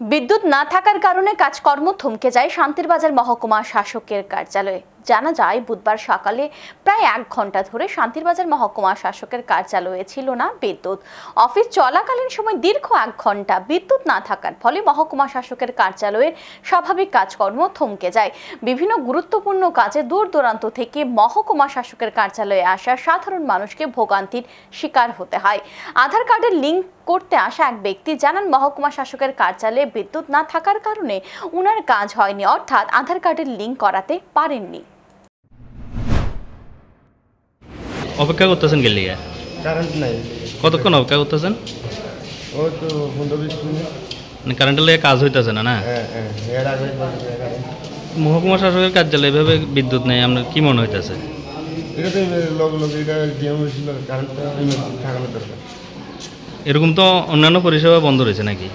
বিদ্যুৎ না থাকার কারণে কাজকর্ম থমকে যায় শান্তিরবাজার মহকুমা শাসকের কার্যালয়ে। জানা যায়, বুধবার সকালে প্রায় 1 ঘন্টা ধরে শান্তিরবাজার মহকুমা শাসকের কার্যালয়ে ছিল না বিদ্যুৎ। অফিস চলাকালীন সময় দীর্ঘ 1 ঘন্টা বিদ্যুৎ না থাকার ফলে মহকুমা শাসকের কার্যালয়ের স্বাভাবিক কাজকর্ম থমকে যায়। বিভিন্ন গুরুত্বপূর্ণ কাজে দূর দূরান্ত থেকে মহকুমা শাসকের কার্যালয়ে আসা সাধারণ মানুষকে ভোগান্তির শিকার হতে হয়। আধার কার্ডের লিঙ্ক করতে আসা এক ব্যক্তি জানান, মহকুমা শাসকের কার্যালয়ে বিদ্যুৎ না থাকার কারণে উনার কাজ হয়নি, অর্থাৎ আধার কার্ডের লিঙ্ক করাতে পারেননি। অপেক্ষা করতেছেন গেলে কারেন্ট নাই। কতক্ষণ অপেক্ষা করতেছেন? ও তো 15-20 মিনিট। মানে কারেন্টের লেগে কাজ হইতেছে না? না, এর আগে মহকুমা শাসকের কার্যালয়ে এভাবে বিদ্যুৎ নেই, আপনার কি মনে হইতেছে? এটা তো লগে এটা নিয়ম হয়েছিল, কারেন্টটা ঠাকানো দরকার। এরকম তো অন্যান্য পরিষেবা বন্ধ রয়েছে নাকি?